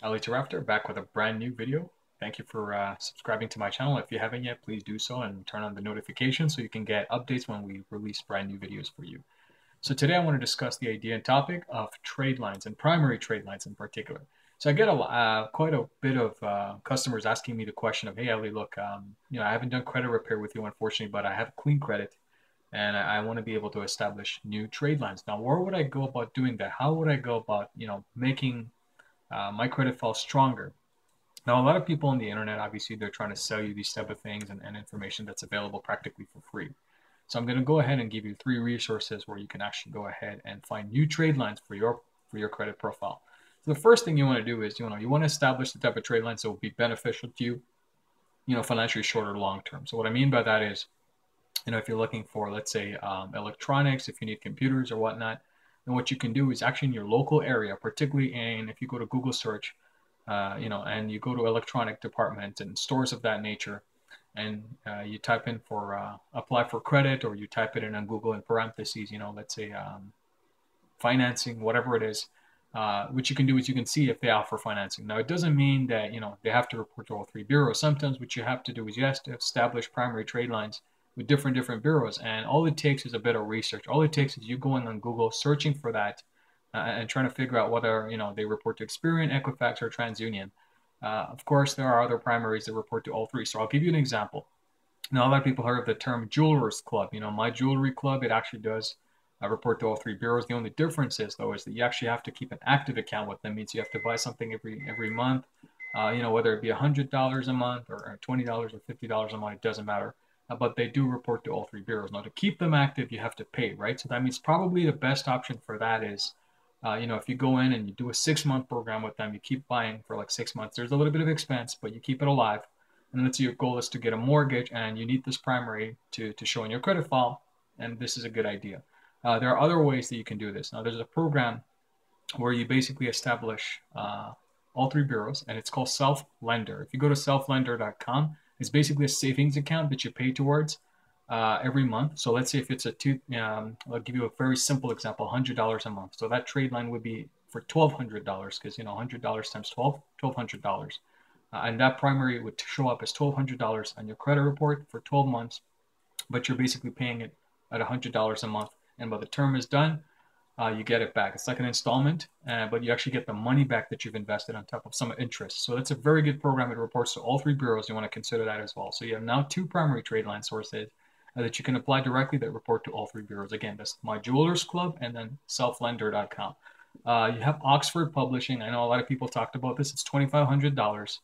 After back with a brand new video. Thank you for subscribing to my channel. If you haven't yet, please do so and turn on the notifications so you can get updates when we release brand new videos for you. So today I want to discuss the idea and topic of trade lines and primary trade lines in particular. So I get quite a bit of customers asking me the question of, hey, Ali, look, I haven't done credit repair with you, unfortunately, but I have clean credit and I want to be able to establish new trade lines. Now, where would I go about doing that? How would I go about, making my credit file stronger? Now, a lot of people on the internet, obviously, they're trying to sell you these type of things and information that's available practically for free. So I'm going to go ahead and give you 3 resources where you can actually go ahead and find new trade lines for your credit profile. So the first thing you want to do is, you want to establish the type of trade lines that will be beneficial to you, financially short or long term. So what I mean by that is, if you're looking for, let's say, electronics, if you need computers or whatnot, then what you can do is actually in your local area, particularly if you go to Google search, and you go to electronic department and stores of that nature, and you type in for apply for credit, or you type it in on Google in parentheses, let's say financing, whatever it is. What you can do is you can see if they offer financing. Now, it doesn't mean that, they have to report to all 3 bureaus. Sometimes what you have to do is you have to establish primary trade lines with different bureaus. And all it takes is a bit of research. All it takes is you going on Google, searching for that, and trying to figure out whether, they report to Experian, Equifax, or TransUnion. Of course, there are other primaries that report to all 3. So I'll give you an example. Now, a lot of people heard of the term Jewelers Club. My Jewelry Club, it actually does report to all 3 bureaus. The only difference is, though, is that you actually have to keep an active account with them. It means you have to buy something every month, whether it be $100 a month or $20 or $50 a month, it doesn't matter. But they do report to all 3 bureaus. Now, to keep them active, you have to pay, right? So that means probably the best option for that is, if you go in and you do a 6-month program with them, you keep buying for like 6 months. There's a little bit of expense, but you keep it alive. And let's say your goal is to get a mortgage and you need this primary to show in your credit file, and this is a good idea. There are other ways that you can do this. Now, there's a program where you basically establish all 3 bureaus, and it's called Self-Lender. If you go to selflender.com, it's basically a savings account that you pay towards every month. So let's say if it's I'll give you a very simple example, $100 a month. So that trade line would be for $1,200 because, $100 times 12, $1,200. And that primary would show up as $1,200 on your credit report for 12 months, but you're basically paying it at $100 a month. And by the term is done, you get it back. It's like an installment, but you actually get the money back that you've invested on top of some interest. So that's a very good program. It reports to all 3 bureaus. You want to consider that as well. So you have now 2 primary trade line sources that you can apply directly that report to all 3 bureaus. Again, that's My Jewelers Club and then selflender.com. You have Oxford Publishing. I know a lot of people talked about this. It's $2,500.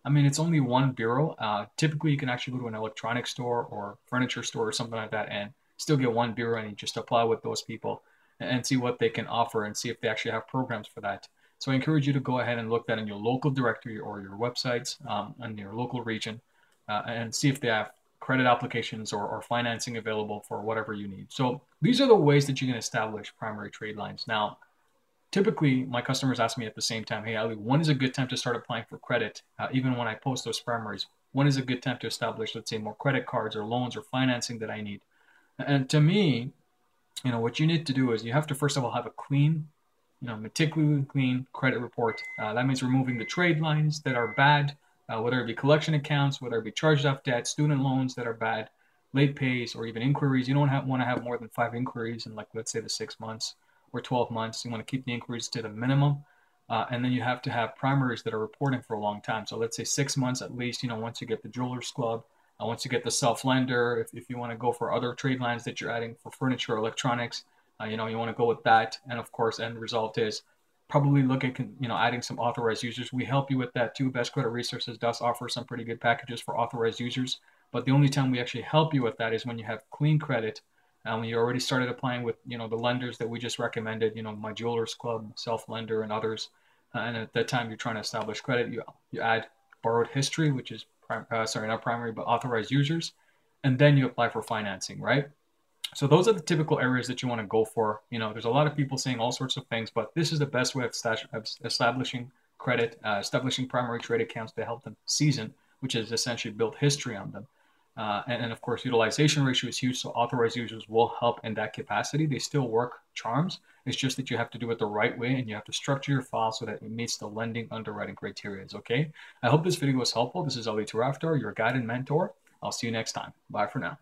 I mean, it's only 1 bureau. Typically, you can actually go to an electronics store or furniture store or something like that and still get 1 bureau, and you just apply with those people and see what they can offer and see if they actually have programs for that. So I encourage you to go ahead and look that in your local directory or your websites in your local region and see if they have credit applications or financing available for whatever you need. So these are the ways that you can establish primary trade lines. Now, typically, my customers ask me at the same time, hey, Ali, when is a good time to start applying for credit? Even when I post those primaries, when is a good time to establish, let's say, more credit cards or loans or financing that I need? And to me, what you need to do is you have to, first of all, have a clean, meticulously clean credit report. That means removing the trade lines that are bad, whether it be collection accounts, whether it be charged off debt, student loans that are bad, late pays, or even inquiries. You don't want to have more than 5 inquiries in, like, let's say, the 6 months or 12 months. You want to keep the inquiries to the minimum. And then you have to have primaries that are reporting for a long time. So let's say 6 months at least, once you get the Jewelers Club, once you get the self-lender, if you want to go for other trade lines that you're adding for furniture or electronics, you want to go with that. And of course, end result is probably look at, adding some authorized users. We help you with that too. Best Credit Resources does offer some pretty good packages for authorized users. But the only time we actually help you with that is when you have clean credit. When you already started applying with, the lenders that we just recommended, My Jewelers Club, Self-Lender, and others. And at that time, you're trying to establish credit. You add borrowed history, which is not primary, but authorized users, and then you apply for financing, right? So those are the typical areas that you want to go for. There's a lot of people saying all sorts of things, but this is the best way of establishing credit, establishing primary trade accounts to help them season, which is essentially build history on them. And of course, utilization ratio is huge, so authorized users will help in that capacity. They still work charms. It's just that you have to do it the right way, and you have to structure your file so that it meets the lending underwriting criteria. Okay? I hope this video was helpful. This is Ali Taraftar, your guide and mentor. I'll see you next time. Bye for now.